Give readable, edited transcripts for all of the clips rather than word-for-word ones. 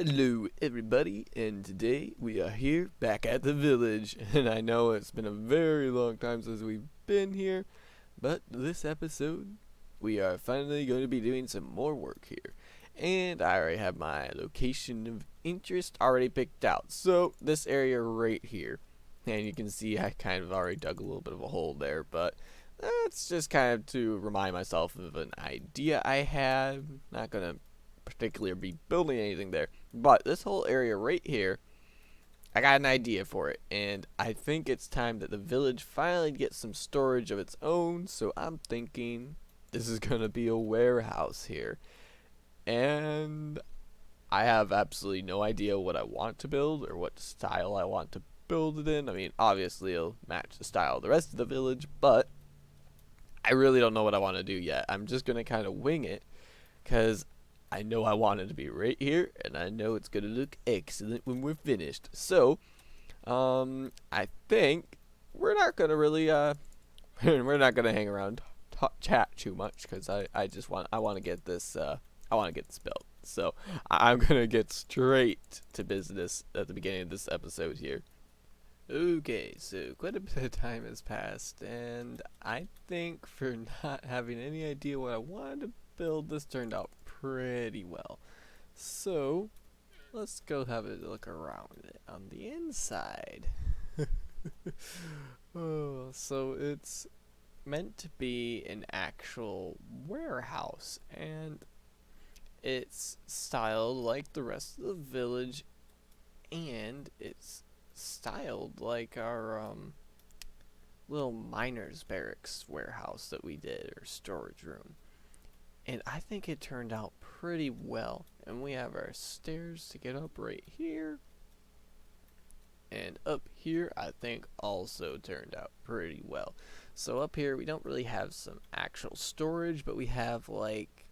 Hello, everybody, and today we are here back at the village. And I know it's been a very long time since we've been here, but this episode we are finally going to be doing some more work here. And I already have my location of interest already picked out. So, this area right here. And you can see I kind of already dug a little bit of a hole there, but that's just kind of to remind myself of an idea I had. Not going to particularly be building anything there. But this whole area right here, I got an idea for it, and I think it's time that the village finally gets some storage of its own, so I'm thinking this is going to be a warehouse here. And I have absolutely no idea what I want to build or what style I want to build it in. I mean, obviously it'll match the style of the rest of the village, but I really don't know what I want to do yet. I'm just going to kind of wing it, because I know I want it to be right here, and I know it's going to look excellent when we're finished. So, I think we're not going to really, we're not going to hang around, chat too much, because I want to get this, I want to get this built. So, I'm going to get straight to business at the beginning of this episode here. Okay, so quite a bit of time has passed, and I think for not having any idea what I wanted to build, this turned out pretty well. So, let's go have a look around it on the inside. Oh, so it's meant to be an actual warehouse, and it's styled like the rest of the village, and it's styled like our little miners barracks warehouse that we did, or storage room. And I think it turned out pretty well. And we have our stairs to get up right here. And up here, I think also turned out pretty well. So up here, we don't really have some actual storage, but we have like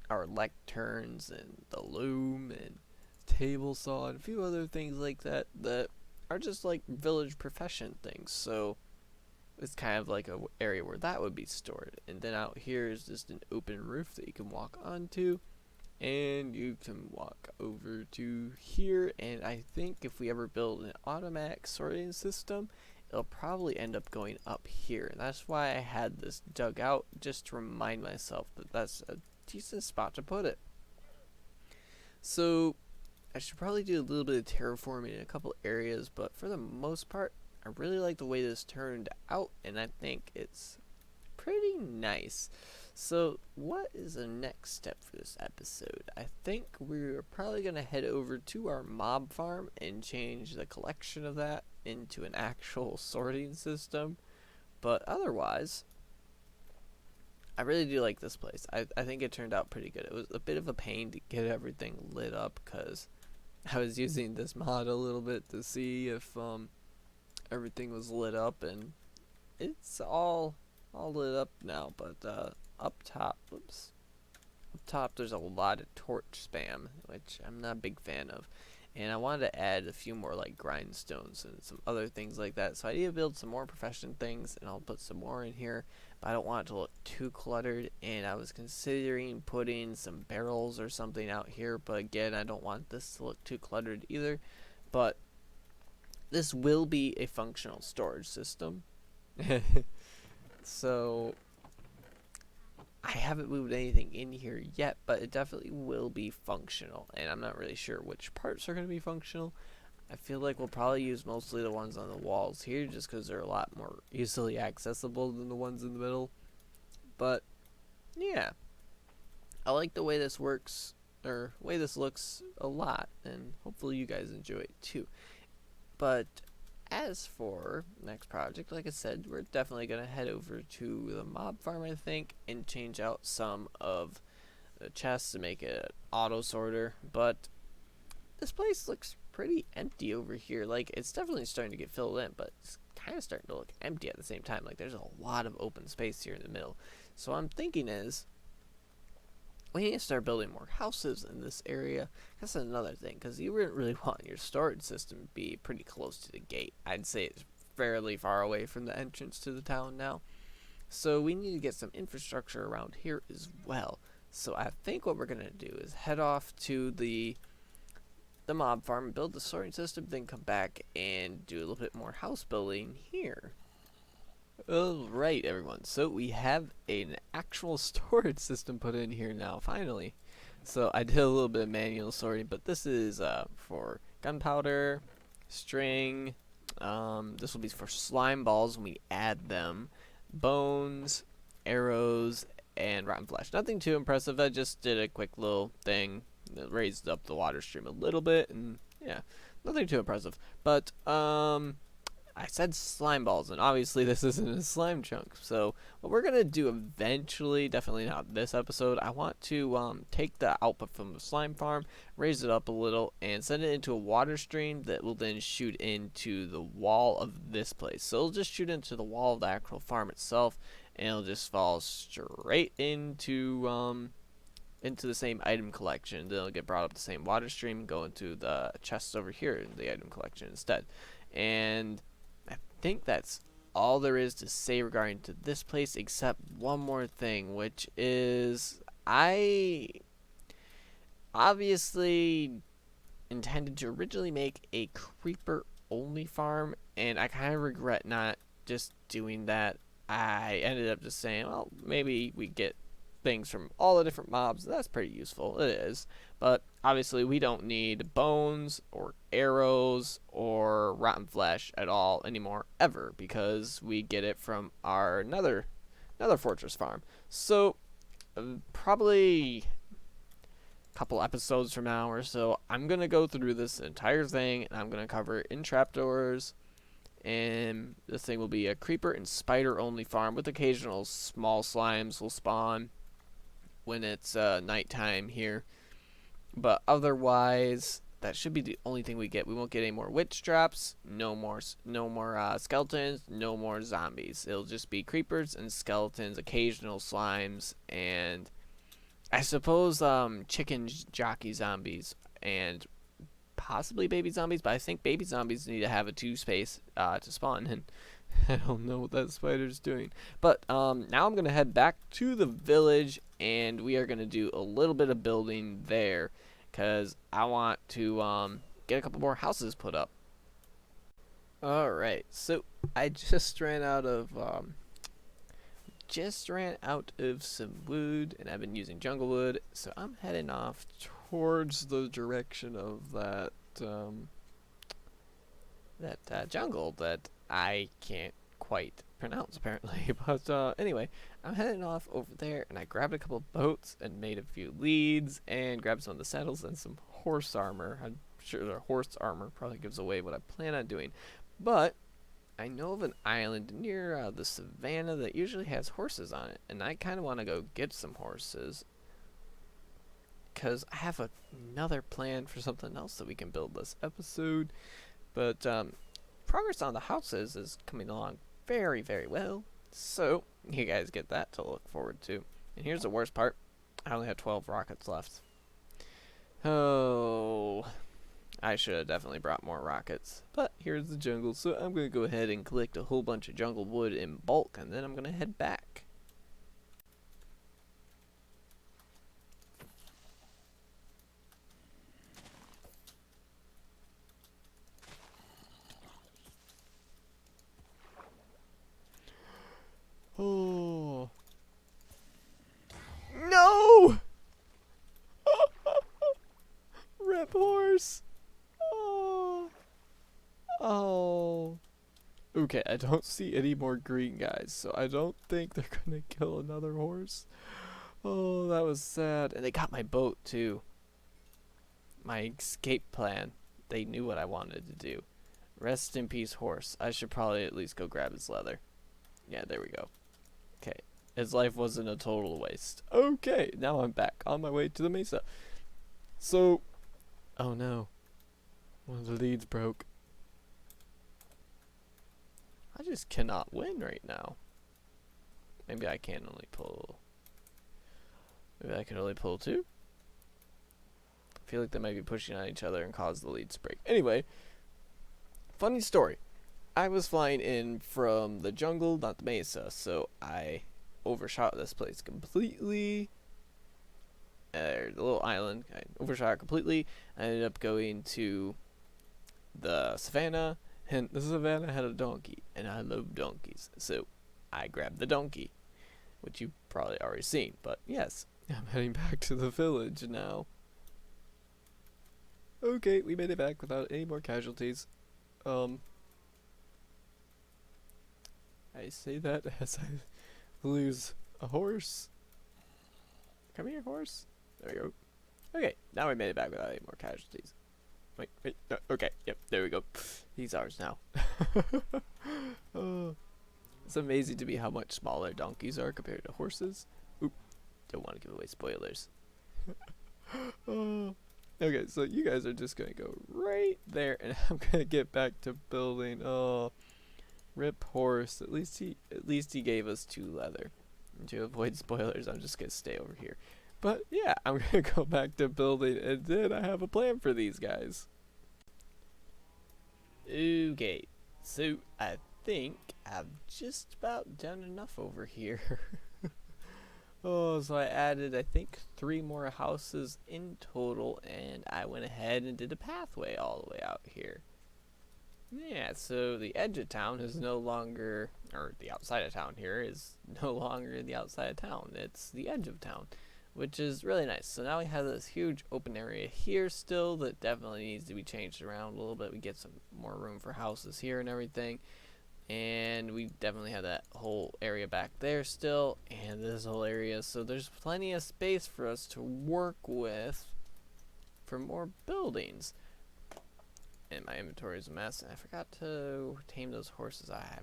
our lecterns and the loom and table saw and a few other things like that that are just like village profession things. So it's kind of like a area where that would be stored. And then out here is just an open roof that you can walk onto, and you can walk over to here. And I think if we ever build an automatic sorting system, it'll probably end up going up here. And that's why I had this dug out, just to remind myself that that's a decent spot to put it. So I should probably do a little bit of terraforming in a couple areas, but for the most part, I really like the way this turned out, and I think it's pretty nice. So, what is the next step for this episode? I think we're probably going to head over to our mob farm and change the collection of that into an actual sorting system. But otherwise, I really do like this place. I think it turned out pretty good. It was a bit of a pain to get everything lit up, because I was using this mod a little bit to see if everything was lit up, and it's all lit up now. But up top there's a lot of torch spam, which I'm not a big fan of, and I wanted to add a few more like grindstones and some other things like that. So I need to build some more profession things, and I'll put some more in here, but I don't want it to look too cluttered. And I was considering putting some barrels or something out here, but again, I don't want this to look too cluttered either. But this will be a functional storage system. So I haven't moved anything in here yet, but it definitely will be functional, and I'm not really sure which parts are going to be functional. I feel like we'll probably use mostly the ones on the walls here, just because they're a lot more easily accessible than the ones in the middle. But yeah, I like the way this works, or way this looks a lot, and hopefully you guys enjoy it too. But as for next project, like I said, we're definitely going to head over to the mob farm, I think, and change out some of the chests to make it an auto sorter. But this place looks pretty empty over here. Like, it's definitely starting to get filled in, but it's kind of starting to look empty at the same time. Like, there's a lot of open space here in the middle. So what I'm thinking is, we need to start building more houses in this area. That's another thing, because you wouldn't really want your storage system to be pretty close to the gate. I'd say it's fairly far away from the entrance to the town now. So we need to get some infrastructure around here as well. So I think what we're going to do is head off to the the mob farm, build the sorting system, then come back and do a little bit more house building here. Alright, everyone, so we have an actual storage system put in here now, finally. So I did a little bit of manual sorting, but this is for gunpowder, string, this will be for slime balls when we add them, bones, arrows, and rotten flesh. Nothing too impressive, I just did a quick little thing that raised up the water stream a little bit, and yeah, nothing too impressive. But I said slime balls, and obviously this isn't a slime chunk. So what we're gonna do eventually, definitely not this episode, I want to take the output from the slime farm, raise it up a little, and send it into a water stream that will then shoot into the wall of this place. So it'll just shoot into the wall of the actual farm itself, and it'll just fall straight into the same item collection. Then it'll get brought up the same water stream, go into the chests over here in the item collection instead. And I think that's all there is to say regarding to this place, except one more thing, which is I obviously intended to originally make a creeper only farm, and I kind of regret not just doing that. I ended up just saying, well, maybe we get things from all the different mobs. That's pretty useful. It is. But obviously we don't need bones or arrows or rotten flesh at all anymore ever, because we get it from our another fortress farm. So probably a couple episodes from now or so, I'm going to go through this entire thing, and I'm going to cover it in trapdoors. And this thing will be a creeper and spider only farm with occasional small slimes will spawn when it's nighttime here. But otherwise, that should be the only thing we get. We won't get any more witch traps, no more skeletons, no more zombies. It'll just be creepers and skeletons, occasional slimes, and I suppose chicken jockey zombies and possibly baby zombies, but I think baby zombies need to have a 2 space to spawn, and I don't know what that spider's doing. But now I'm going to head back to the village, and we are going to do a little bit of building there, because I want to get a couple more houses put up. Alright, so I just ran out of some wood, and I've been using jungle wood, so I'm heading off towards the direction of that jungle that I can't quite pronounce apparently. But anyway, I'm heading off over there, and I grabbed a couple boats and made a few leads and grabbed some of the saddles and some horse armor. I'm sure the horse armor probably gives away what I plan on doing, but I know of an island near the savannah that usually has horses on it, and I kind of want to go get some horses, because I have another plan for something else that we can build this episode. But progress on the houses is coming along very, very well, so you guys get that to look forward to. And here's the worst part. I only have 12 rockets left. Oh, I should have definitely brought more rockets. But here's the jungle, so I'm going to go ahead and collect a whole bunch of jungle wood in bulk, and then I'm going to head back. Oh. No! Rip horse! Oh. Oh. Okay, I don't see any more green guys, so I don't think they're gonna kill another horse. Oh, that was sad. And they got my boat, too. My escape plan. They knew what I wanted to do. Rest in peace, horse. I should probably at least go grab his leather. Yeah, there we go. Okay, his life wasn't a total waste. Okay, now I'm back on my way to the mesa. So, oh no, one of the leads broke. I just cannot win right now. Maybe I can only pull. Maybe I can only pull 2. I feel like they might be pushing on each other and cause the leads to break. Anyway, funny story. I was flying in from the jungle, not the mesa, so I overshot this place completely. the little island. I overshot it completely. I ended up going to the savannah, and the savannah had a donkey, and I love donkeys, so I grabbed the donkey, which you've probably already seen. But yes, I'm heading back to the village now. Okay, we made it back without any more casualties. I say that as I lose a horse. Come here, horse. There we go. Okay, now we made it back without any more casualties. Wait, no, okay, yep, there we go. He's ours now. Oh, it's amazing to me how much smaller donkeys are compared to horses. Oop, don't want to give away spoilers. Oh. Okay, so you guys are just gonna go right there, and I'm gonna get back to building. Oh, rip horse. At least he gave us 2 leather. And to avoid spoilers, I'm just gonna stay over here. But yeah, I'm gonna go back to building, and then I have a plan for these guys. Okay, so I think I've just about done enough over here. Oh, so I added, I think, 3 more houses in total, and I went ahead and did a pathway all the way out here. Yeah, so the edge of town is no longer, or the outside of town here is no longer the outside of town. It's the edge of town, which is really nice. So now we have this huge open area here still that definitely needs to be changed around a little bit. We get some more room for houses here and everything. And we definitely have that whole area back there still, and this whole area, so there's plenty of space for us to work with for more buildings. And my inventory is a mess, and I forgot to tame those horses. I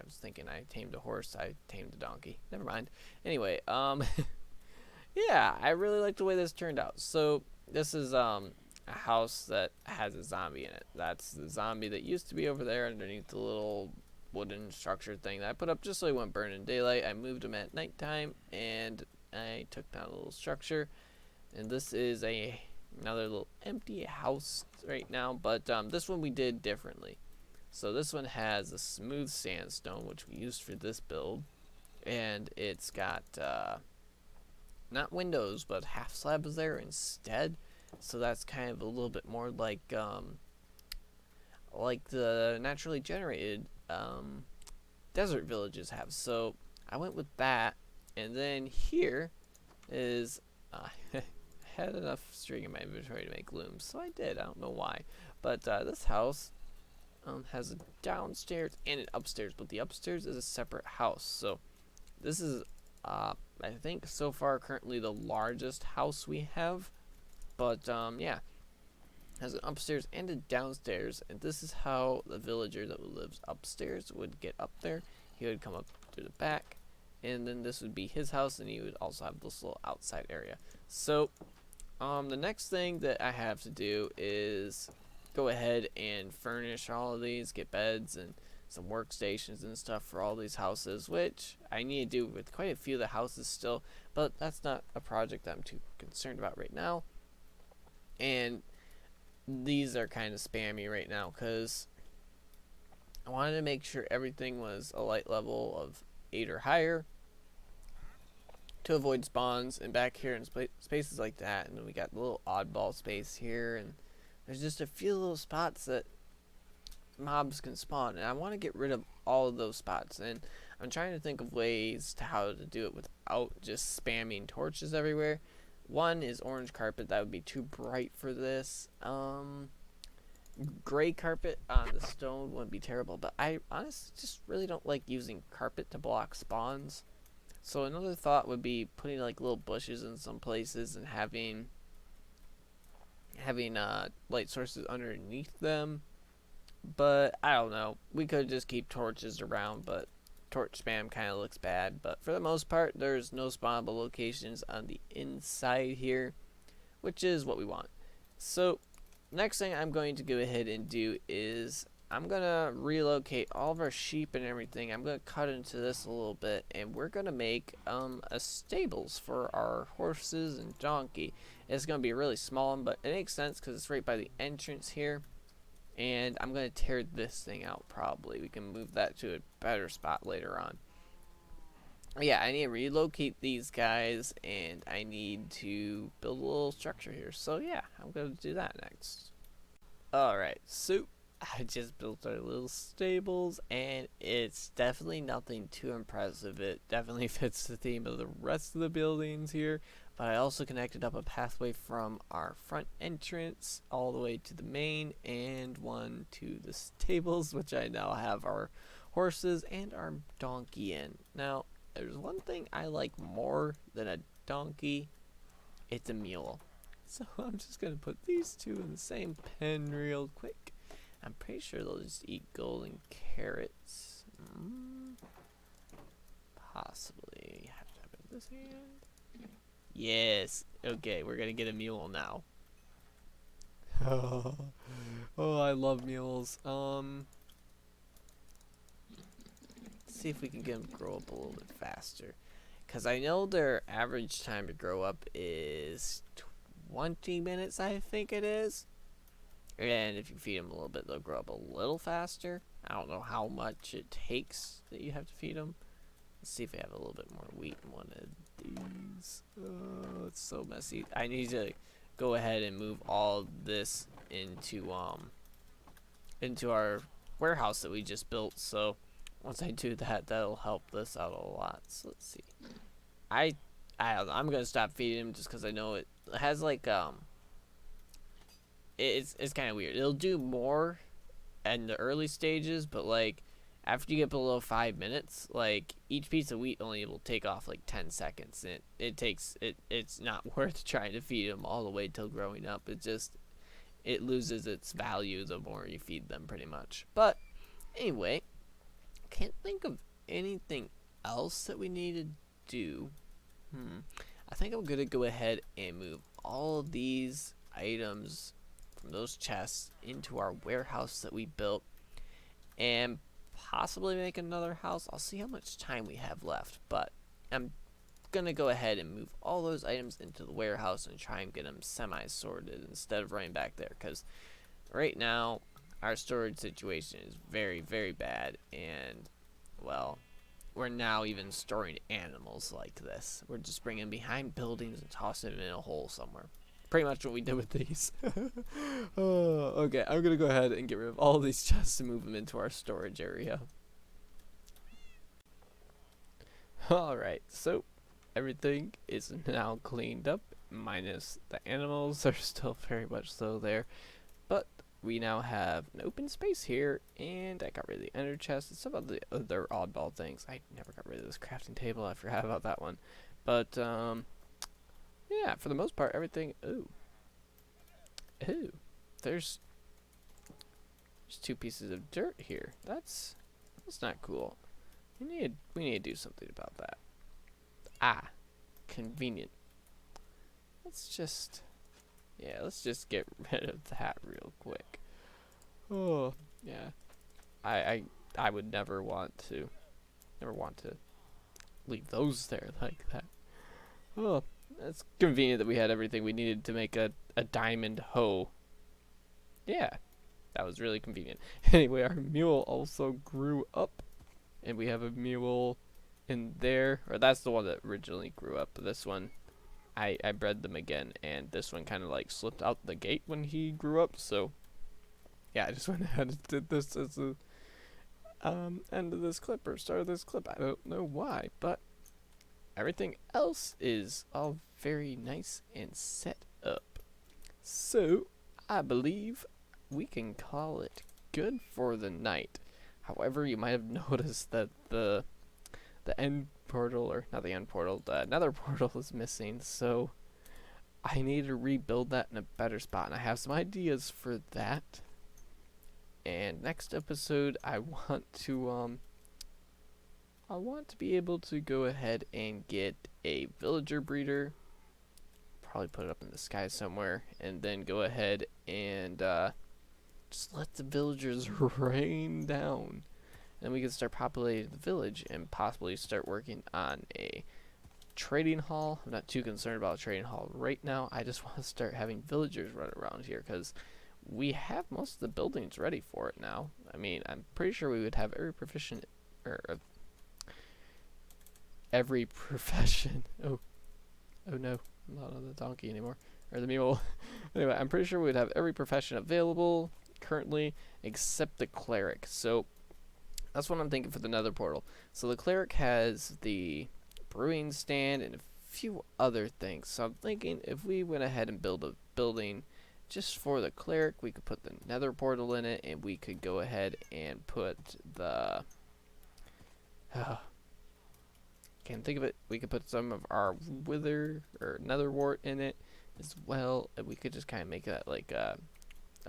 was thinking I tamed a horse, I tamed a donkey. Never mind. Anyway, yeah, I really like the way this turned out. So this is a house that has a zombie in it. That's the zombie that used to be over there underneath the little wooden structure thing that I put up just so he wouldn't burn in daylight. I moved him at nighttime, and I took down a little structure. And this is another little empty house right now, but this one we did differently. So this one has a smooth sandstone, which we used for this build, and it's got not windows, but half slabs there instead. So that's kind of a little bit more like the naturally generated desert villages have. So I went with that, and then here is I had enough string in my inventory to make looms, so I did. I don't know why, but this house has a downstairs and an upstairs, but the upstairs is a separate house. So this is I think so far currently the largest house we have, but yeah, has an upstairs and a downstairs, and this is how the villager that lives upstairs would get up there. He would come up through the back, and then this would be his house, and he would also have this little outside area. So the next thing that I have to do is go ahead and furnish all of these, get beds and some workstations and stuff for all these houses, which I need to do with quite a few of the houses still, but that's not a project I'm too concerned about right now. And these are kind of spammy right now because I wanted to make sure everything was a light level of 8 or higher to avoid spawns, and back here in spaces like that, and then we got the little oddball space here, and there's just a few little spots that mobs can spawn, and I want to get rid of all of those spots, and I'm trying to think of ways to how to do it without just spamming torches everywhere. One is orange carpet. That would be too bright for this. Gray carpet on the stone wouldn't be terrible, but I honestly just really don't like using carpet to block spawns. So another thought would be putting like little bushes in some places and having light sources underneath them. But I don't know. We could just keep torches around, but torch spam kind of looks bad. But for the most part, there's no spawnable locations on the inside here, which is what we want. So next thing I'm going to go ahead and do is I'm going to relocate all of our sheep and everything. I'm going to cut into this a little bit, and we're going to make a stables for our horses and donkey. It's going to be a really small one, but it makes sense because it's right by the entrance here. And I'm going to tear this thing out probably. We can move that to a better spot later on. Yeah, I need to relocate these guys, and I need to build a little structure here. So yeah, I'm going to do that next. Alright, so I just built our little stables, and it's definitely nothing too impressive. It definitely fits the theme of the rest of the buildings here, but I also connected up a pathway from our front entrance all the way to the main, and one to the stables, which I now have our horses and our donkey in. Now, there's one thing I like more than a donkey, it's a mule. So I'm just gonna put these two in the same pen real quick. I'm pretty sure they'll just eat golden carrots. Possibly. Have to have it in this hand. Yes. Okay, we're gonna get a mule now. Oh, I love mules. See if we can get them to grow up a little bit faster. Because I know their average time to grow up is 20 minutes, I think it is. And if you feed them a little bit, they'll grow up a little faster. I don't know how much it takes that you have to feed them. Let's see if we have a little bit more wheat in one of these. Oh, it's so messy. I need to go ahead and move all this into our warehouse that we just built. So once I do that, that'll help this out a lot. So let's see. I don't know. I'm gonna stop feeding him just because I know it has like it's kind of weird. It'll do more in the early stages, but like after you get below 5 minutes, like each piece of wheat only will take off like 10 seconds. And it's not worth trying to feed them all the way till growing up. It loses its value the more you feed them, pretty much. But anyway, can't think of anything else that we need to do. I think I'm gonna go ahead and move all of these items from those chests into our warehouse that we built, and possibly make another house. I'll see how much time we have left, but I'm gonna go ahead and move all those items into the warehouse and try and get them semi-sorted instead of running back there, because right now our storage situation is very, very bad, and well, we're now even storing animals like this. We're just bringing them behind buildings and tossing them in a hole somewhere. Pretty much what we did with these. Okay, I'm gonna go ahead and get rid of all these chests and move them into our storage area. Alright, so everything is now cleaned up, minus the animals are still very much so there. But we now have an open space here, and I got rid of the ender chest and some of the other oddball things. I never got rid of this crafting table. I forgot about that one. But yeah, for the most part, everything. Ooh, there's 2 pieces of dirt here. That's not cool. We need to do something about that. Ah, convenient. Let's just get rid of that real quick. Oh, yeah. I would never want to leave those there like that. Oh, it's convenient that we had everything we needed to make a diamond hoe. Yeah, that was really convenient. Anyway, our mule also grew up, and we have a mule in there, or that's the one that originally grew up. This one, I bred them again, and this one kind of like slipped out the gate when he grew up, so yeah, I just went ahead and did this as a end of this clip, or start of this clip. I don't know why, but everything else is all very nice and set up. So I believe we can call it good for the night. However, you might have noticed that the end portal, or not the end portal, the nether portal is missing, so I need to rebuild that in a better spot, and I have some ideas for that. And next episode, I want to be able to go ahead and get a villager breeder, probably put it up in the sky somewhere, and then go ahead and just let the villagers rain down. And we can start populating the village and possibly start working on a trading hall. I'm not too concerned about a trading hall right now. I just want to start having villagers run around here, because we have most of the buildings ready for it now. I mean, I'm pretty sure we would have every proficient, or every profession. Oh no, I'm not on the donkey anymore, or the mule. Anyway, I'm pretty sure we'd have every profession available currently except the cleric. So that's what I'm thinking for the nether portal. So the cleric has the brewing stand and a few other things. So I'm thinking if we went ahead and build a building just for the cleric, we could put the nether portal in it, and we could go ahead and put the can't think of it. We could put some of our wither or nether wart in it as well, and we could just kind of make that like a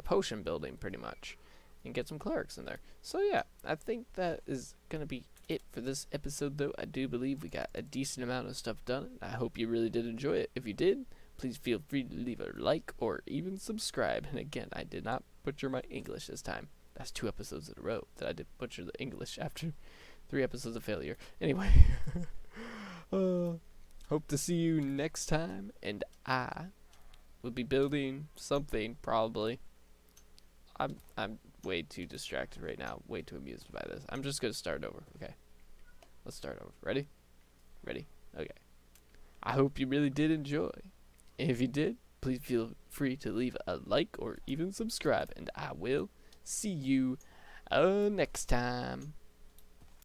potion building pretty much, and get some clerics in there. So yeah, I think that is gonna be it for this episode, though. I do believe we got a decent amount of stuff done. I hope you really did enjoy it. If you did, please feel free to leave a like or even subscribe. And again, I did not butcher my English this time. That's 2 episodes in a row that I did butcher the English after 3 episodes of failure. Anyway, hope to see you next time, and I will be building something probably. I'm way too distracted right now, way too amused by this. I'm just gonna start over. Okay, let's start over. Ready? Okay. I hope you really did enjoy. If you did, please feel free to leave a like or even subscribe, and I will see you next time.